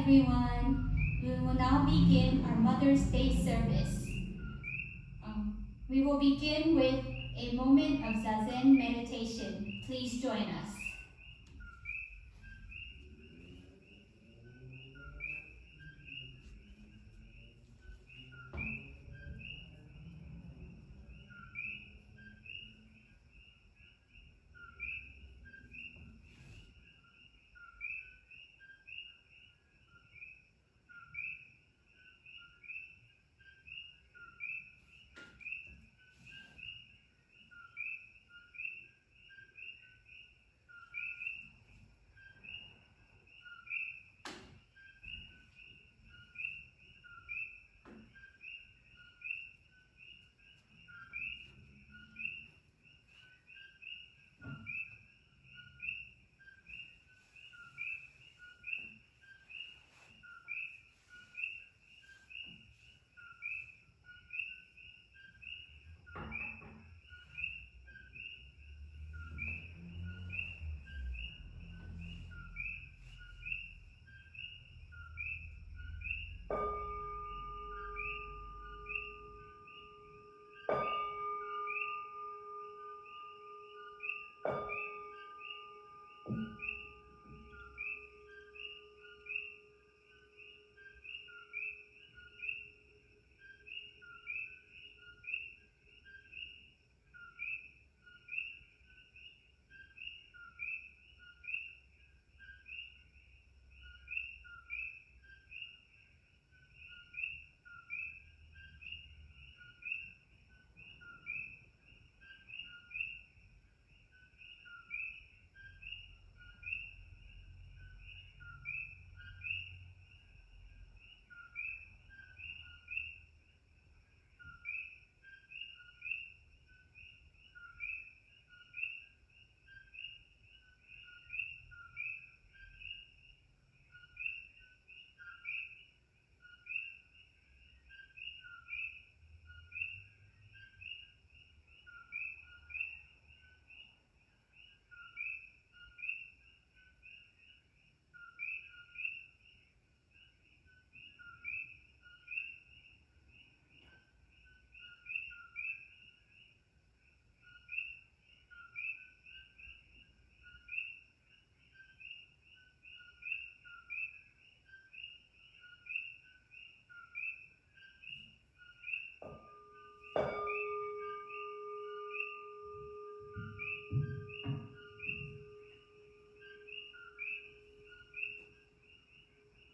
everyone. We will now begin our Mother's Day service. We will begin with a moment of Zazen meditation. Please join us.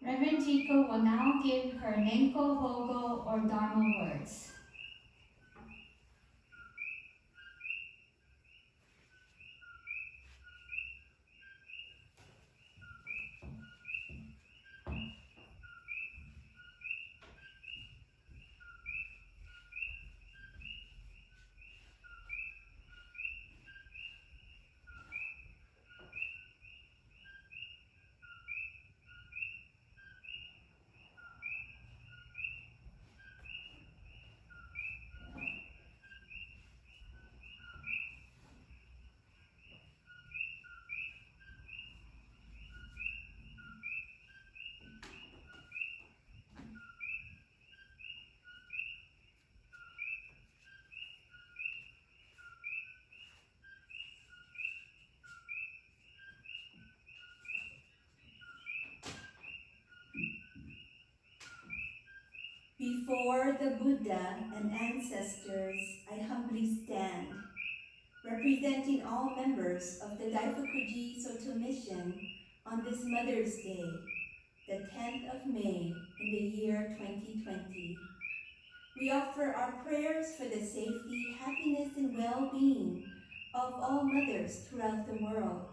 Reverend Jiko will now give her Nenko Hogo or Dharma words. Before the Buddha and ancestors, I humbly stand, representing all members of the Daifukuji Soto Mission on this Mother's Day, the 10th of May in the year 2020. We offer our prayers for the safety, happiness, and well-being of all mothers throughout the world.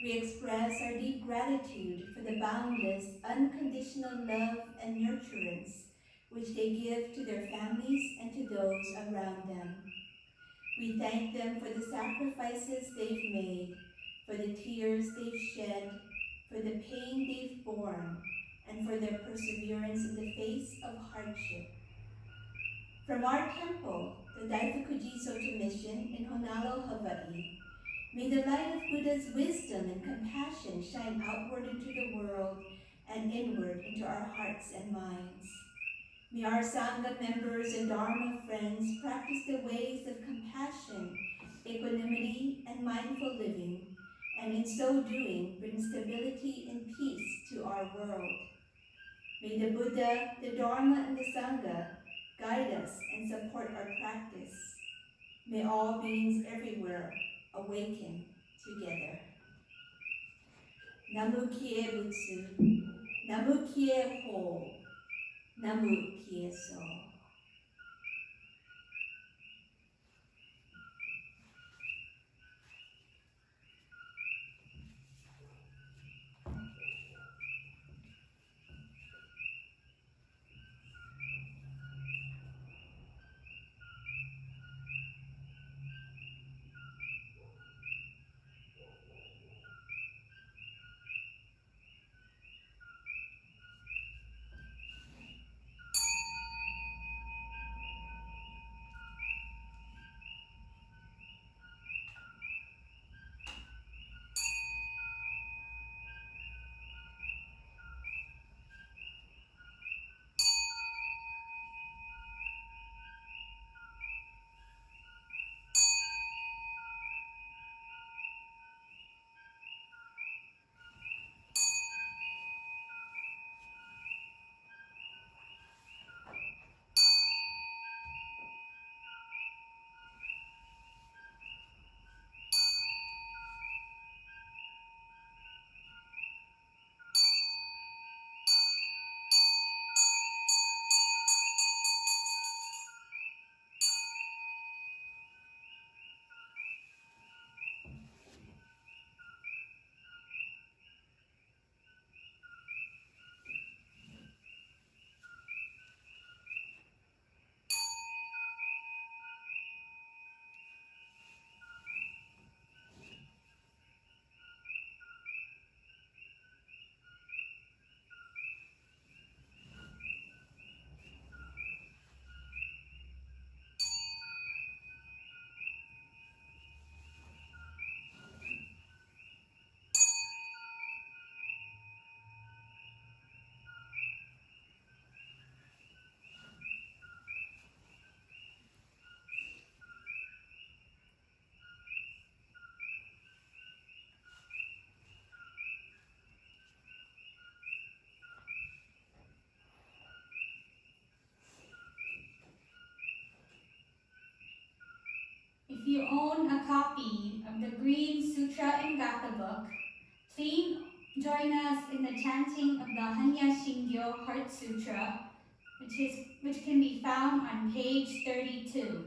We express our deep gratitude for the boundless, unconditional love and nurturance which they give to their families and to those around them. We thank them for the sacrifices they've made, for the tears they've shed, for the pain they've borne, and for their perseverance in the face of hardship. From our temple, the Daifukuji Soto Mission in Honolulu, Hawaii, may the light of Buddha's wisdom and compassion shine outward into the world and inward into our hearts and minds. May our Sangha members and Dharma friends practice the ways of compassion, equanimity, and mindful living, and in so doing bring stability and peace to our world. May the Buddha, the Dharma, and the Sangha guide us and support our practice. May all beings everywhere awaken together. Namu Kie Butsu, Namu Kie Ho, Namu Kie So. If you own a copy of the Green Sutra and Gatha book, please join us in the chanting of the Hanya Shingyo Heart Sutra, which can be found on page 32.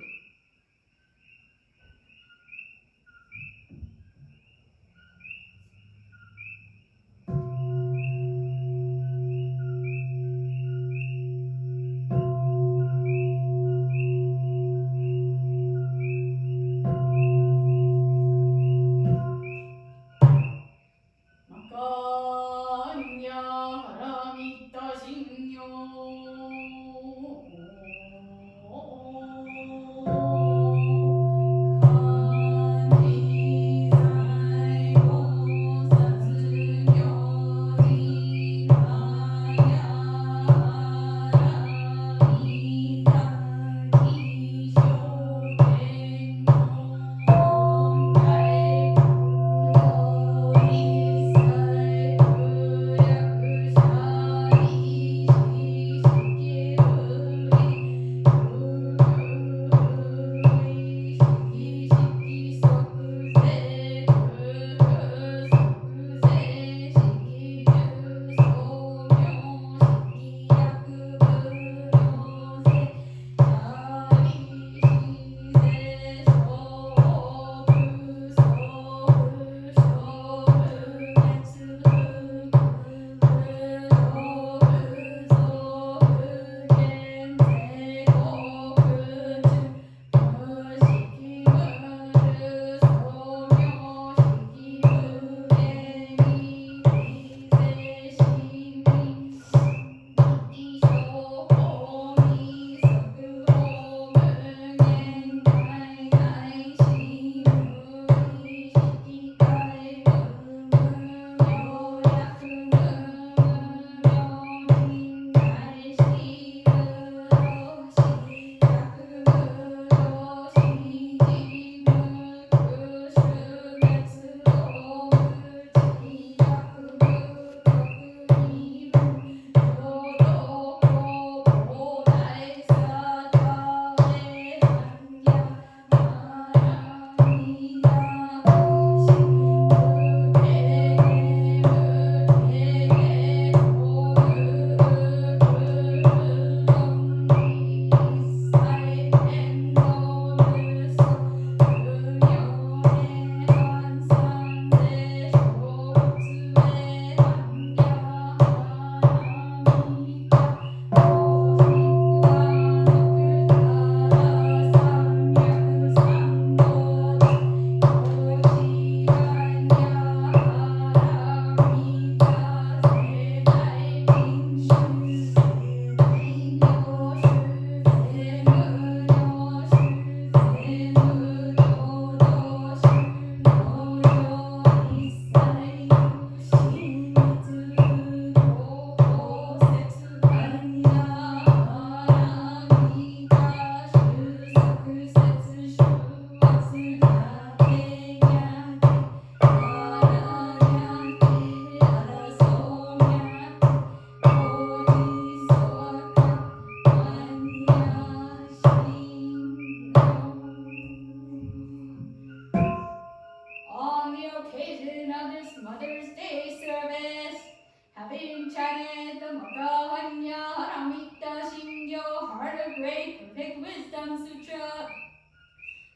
Paramita Shingyo, Heart of Great Perfect Wisdom Sutra.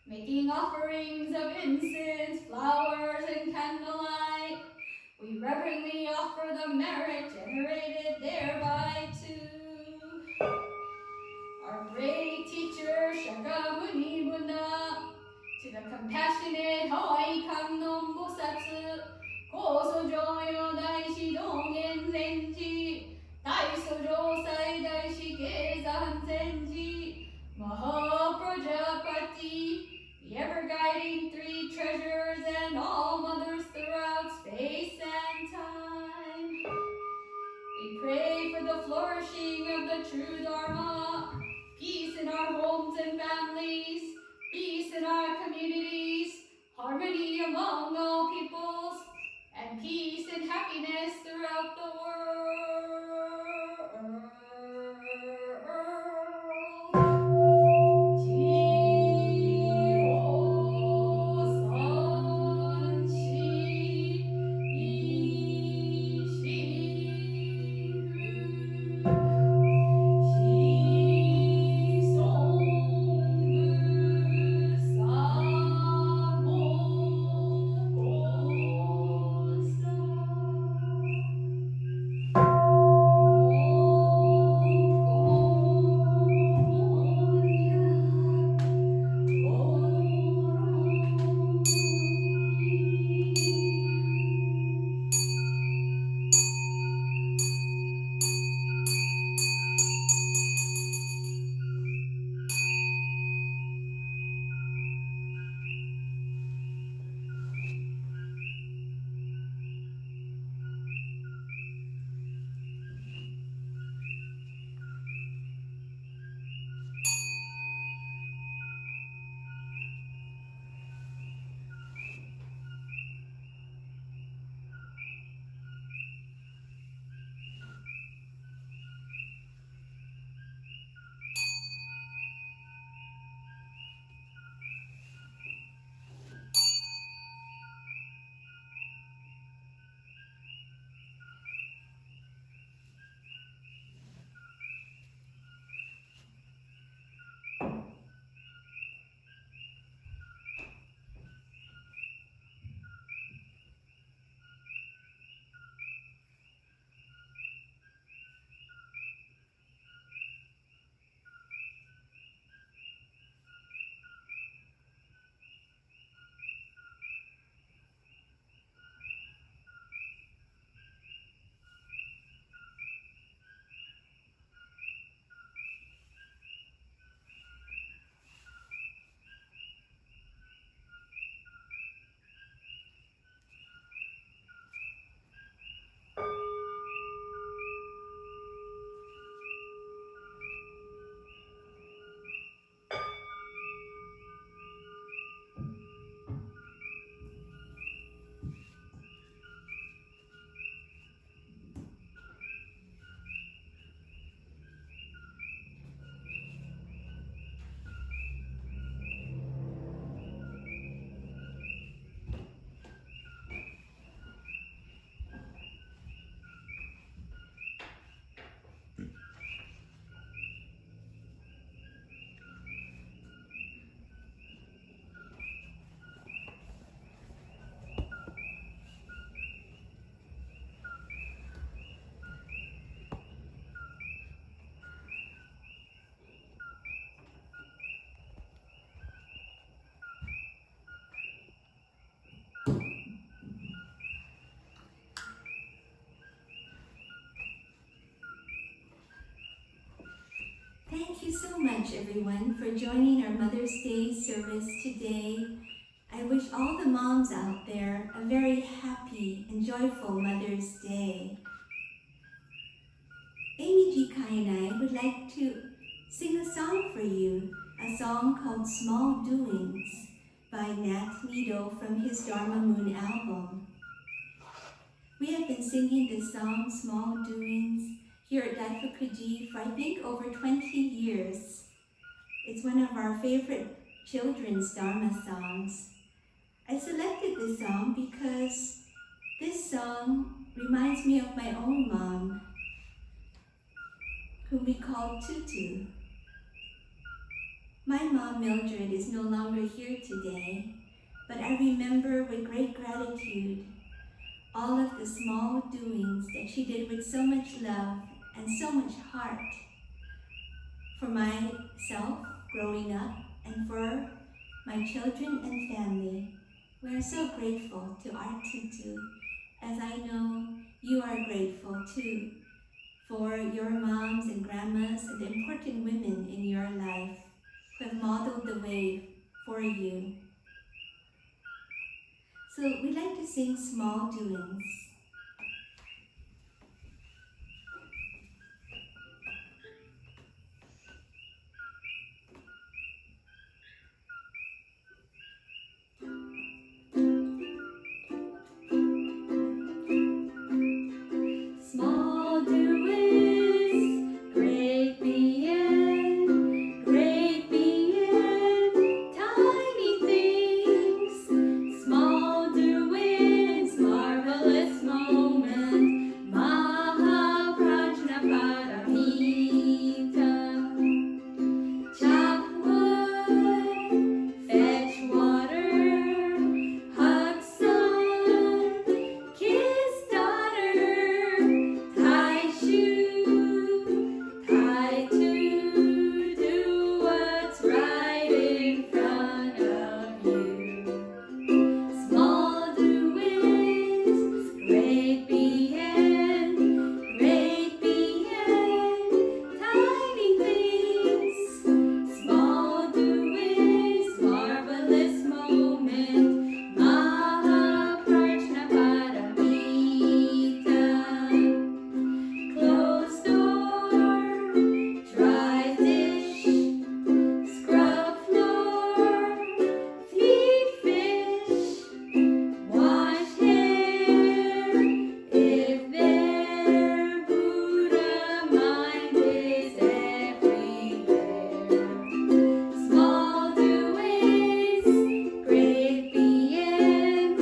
Making offerings of incense, flowers, and candlelight, we reverently offer the merit generated thereby to our great teacher Shakyamuni Buddha, to the compassionate Hawaii Kannon Bosatsu, Kosojoyo Daishi Dongen Zenji, Daisojo Sai Daishi Keizan Zenji, Mahaprajapati, the ever-guiding three treasures and all mothers throughout space and time. We pray for the flourishing of the true Dharma, peace in our homes and families, peace in our communities, harmony among all peoples, and peace and happiness throughout the world. Thank you so much, everyone, for joining our Mother's Day service today. I wish all the moms out there a very happy and joyful Mother's Day. Amy Jikai and I would like to sing a song for you, a song called Small Doings by Nat Nido from his Dharma Moon album. We have been singing this song, Small Doings, here at Daifukuji for I think over 20 years. It's one of our favorite children's Dharma songs. I selected this song because this song reminds me of my own mom, whom we call Tutu. My mom Mildred is no longer here today, but I remember with great gratitude all of the small doings that she did with so much love and so much heart for myself growing up and for my children and family. We are so grateful to our Tutu, as I know you are grateful too for your moms and grandmas and the important women in your life who have modeled the way for you. So we'd like to sing Small Doings. Small doings, great being, tiny things. Small doings, marvelous moment, Mahaprajnaparamita. Chop wood, fetch water, hug son, kiss daughter, tie shoe, tie two, do what's right in front of you. Small doings, great being, tiny things. Small doings, marvelous moment, Mahaprajnaparamita. Closed door, dry dish, scrub floor, feed fish, wash hair. If there, Buddha mind is everywhere. Small doings, great being,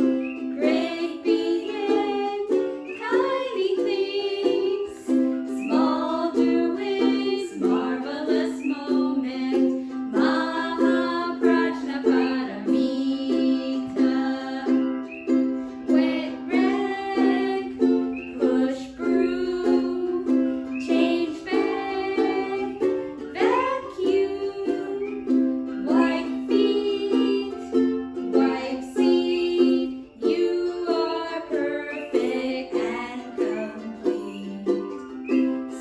tiny things. Small doings, marvelous moment, Mahaprajnaparamita. Wet rag, push broom, change bag, vacuum, wipe feet, wipe seat. You are perfect and complete.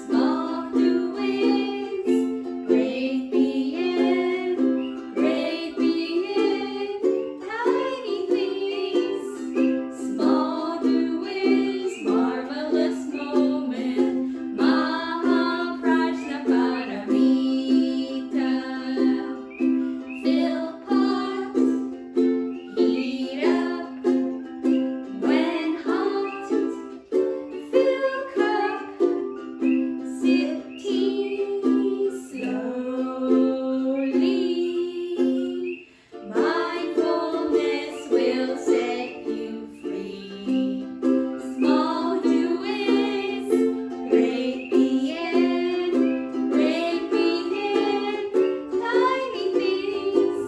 Small doings, great being, tiny things. Small doings, marvelous moment, Mahaprajnaparamita. Fill pot, heat up when hot, fill cup, sip tea slowly. Mindfulness will set you free. Small doings, great being, tiny things.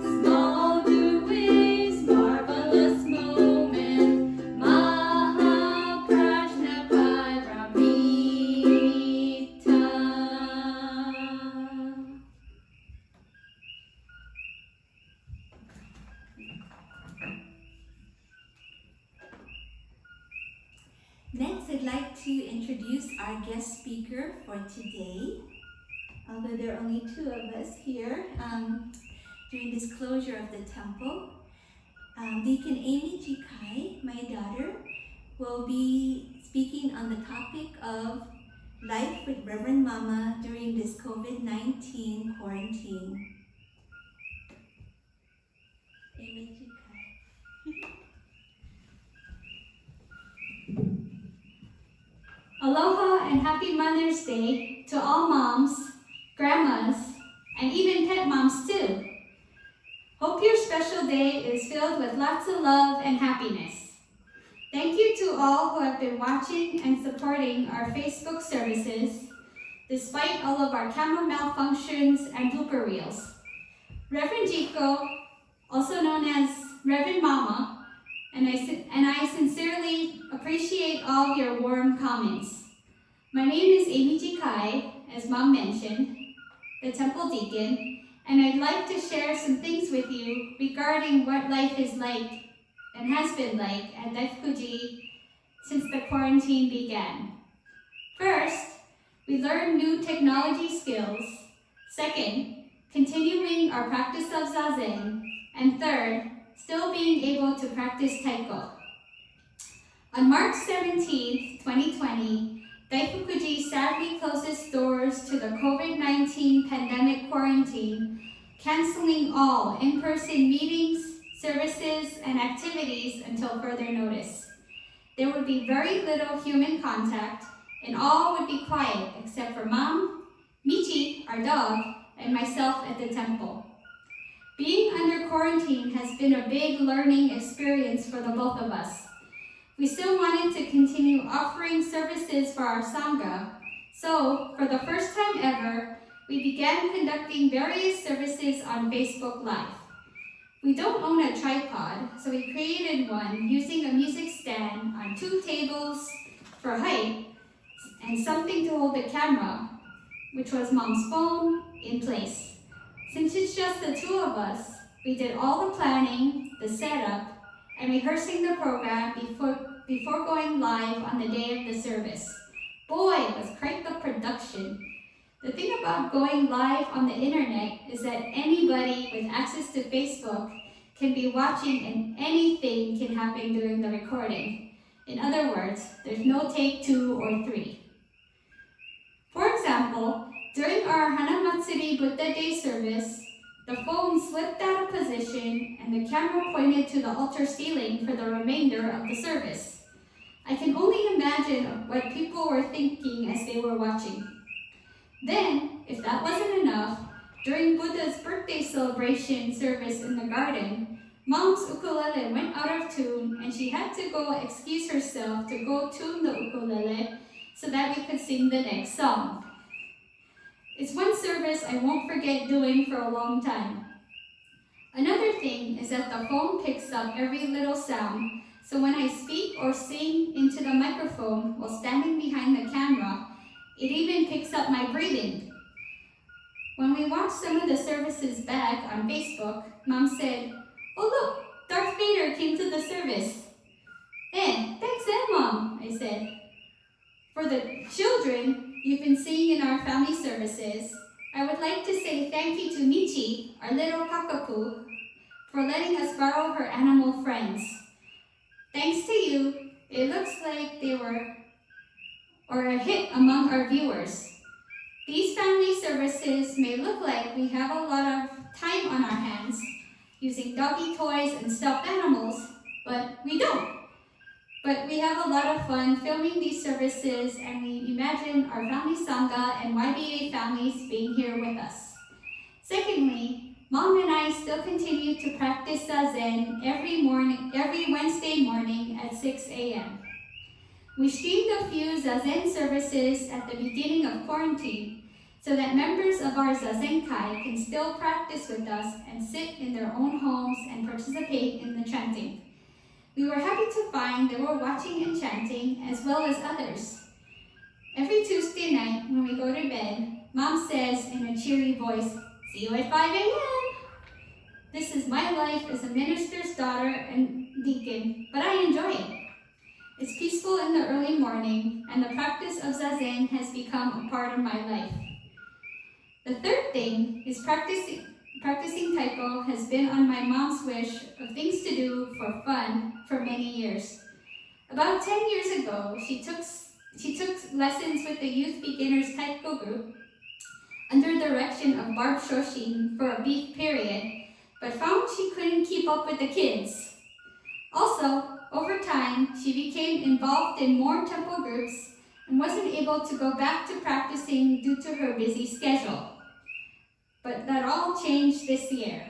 Small doings, marvelous moment, Mahaprajnaparamita. Next, I'd like to introduce our guest speaker for today. Although there are only two of us here during this closure of the temple, Deacon Jikai, my daughter, will be speaking on the topic of life with Rev.Mama during this COVID-19 quarantine. Amy Jikai. Aloha and happy Mother's Day to all moms, grandmas, and even pet moms too. Hope your special day is filled with lots of love and happiness. Thank you to all who have been watching and supporting our Facebook services, despite all of our camera malfunctions and blooper reels. Reverend Jikai, also known as Rev.Mama, and I sincerely appreciate all your warm comments. My name is Amy Jikai, as Mom mentioned, the temple deacon, and I'd like to share some things with you regarding what life is like and has been like at Daifukuji since the quarantine began. First, we learned new technology skills. Second, continuing our practice of Zazen. And third, still being able to practice Taiko. On March 17, 2020, Daifukuji sadly closed its doors to the COVID-19 pandemic quarantine, canceling all in-person meetings, services, and activities until further notice. There would be very little human contact, and all would be quiet except for Mom, Michi, our dog, and myself at the temple. Being under quarantine has been a big learning experience for the both of us. We still wanted to continue offering services for our Sangha, so for the first time ever, we began conducting various services on Facebook Live. We don't own a tripod, so we created one using a music stand on 2 tables for height and something to hold the camera, which was Mom's phone, in place. Since it's just the 2 of us, we did all the planning, the setup, and rehearsing the program before going live on the day of the service. Boy, was quite the production. The thing about going live on the internet is that anybody with access to Facebook can be watching and anything can happen during the recording. In other words, there's no take 2 or 3. For example, during our Hanamatsuri Buddha Day service, the phone slipped out of position and the camera pointed to the altar ceiling for the remainder of the service. I can only imagine what people were thinking as they were watching. Then, if that wasn't enough, during Buddha's birthday celebration service in the garden, Mom's ukulele went out of tune and she had to go excuse herself to go tune the ukulele so that we could sing the next song. It's one service I won't forget doing for a long time. Another thing is that the phone picks up every little sound, so when I speak or sing into the microphone while standing behind the camera, it even picks up my breathing. When we watched some of the services back on Facebook, Mom said, "Oh look, Darth Vader came to the service." Thanks Mom, I said. For the children you've been seeing in our family services, I would like to say thank you to Michi, our little cockapoo, for letting us borrow her animal friends. Thanks to you, it looks like they were a hit among our viewers. These family services may look like we have a lot of time on our hands using doggy toys and stuffed animals, but we don't. But we have a lot of fun filming these services, and we imagine our family Sangha and YBA families being here with us. Secondly, Mom and I still continue to practice Zazen every Wednesday morning at 6 a.m. We streamed a few Zazen services at the beginning of quarantine so that members of our Zazenkai can still practice with us and sit in their own homes and participate in the chanting. We were happy to find they were watching and chanting as well as others. Every Tuesday night when we go to bed, Mom says in a cheery voice, "See you at 5 a.m. This is my life as a minister's daughter and deacon, but I enjoy it. It's peaceful in the early morning, and the practice of Zazen has become a part of my life. The third thing is practicing Taiko has been on my mom's wish of things to do for fun for many years. About 10 years ago, she took lessons with the Youth Beginners Taiko group under the direction of Barb Shoshin for a brief period, but found she couldn't keep up with the kids. Also, over time, she became involved in more temple groups and wasn't able to go back to practicing due to her busy schedule. But that all changed this year.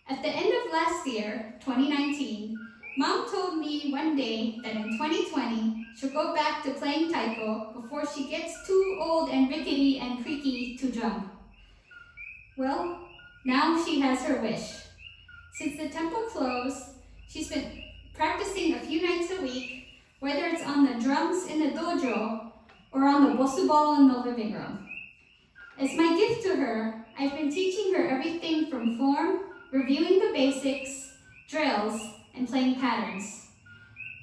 At the end of last year, 2019, Mom told me one day that in 2020, she'll go back to playing taiko before she gets too old and rickety and creaky to drum. Well, now she has her wish. Since the temple closed, she's been practicing a few nights a week, whether it's on the drums in the dojo or on the bosu ball in the living room. As my gift to her, I've been teaching her everything from form, reviewing the basics, drills, and playing patterns.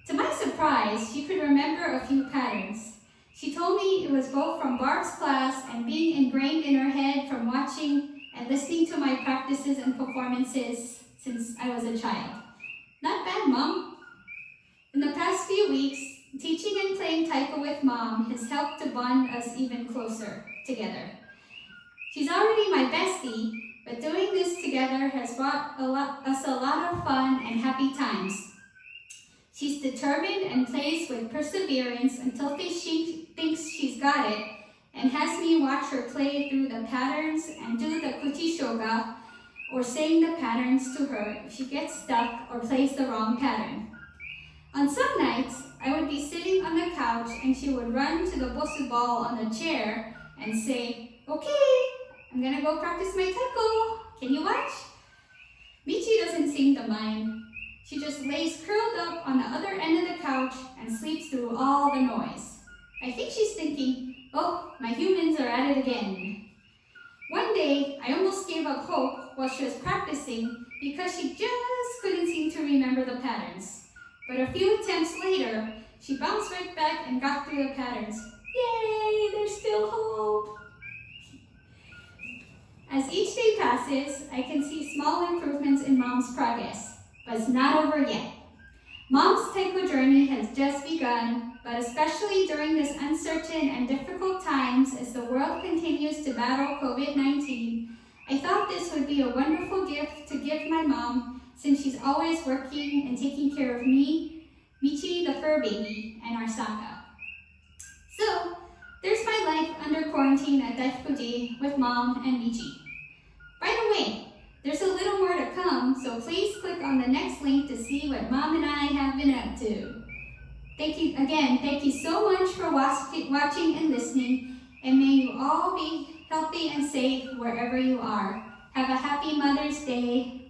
To my surprise, she could remember a few patterns. She told me it was both from Barb's class and being ingrained in her head from watching and listening to my practices and performances since I was a child. Not bad, Mom. In the past few weeks, teaching and playing taiko with Mom has helped to bond us even closer together. She's already my bestie, but doing this together has brought us a lot of fun and happy times. She's determined and plays with perseverance until she thinks she's got it, and has me watch her play through the patterns and do the kuchi shoga, or saying the patterns to her if she gets stuck or plays the wrong pattern. On some nights, I would be sitting on the couch and she would run to the bosu ball on the chair and say, "Okay, I'm gonna go practice my taiko. Can you watch?" Michi doesn't seem to mind. She just lays curled up on the other end of the couch and sleeps through all the noise. I think she's thinking, "Oh, my humans are at it again." One day, I almost gave up hope while she was practicing because she just couldn't seem to remember the patterns. But a few attempts later, she bounced right back and got through the patterns. Yay, there's still hope. As each day passes, I can see small improvements in Mom's progress, but it's not over yet. Mom's taiko journey has just begun, but especially during this uncertain and difficult times as the world continues to battle COVID-19, I thought this would be a wonderful gift to give my mom since she's always working and taking care of me, Michi the fur baby, and our sangha. So, there's my life under quarantine at Daifukuji with Mom and Michi. By the way, there's a little more to come, so please click on the next link to see what Mom and I have been up to. Thank you so much for watching and listening, and may you all be healthy and safe wherever you are. Have a happy Mother's Day.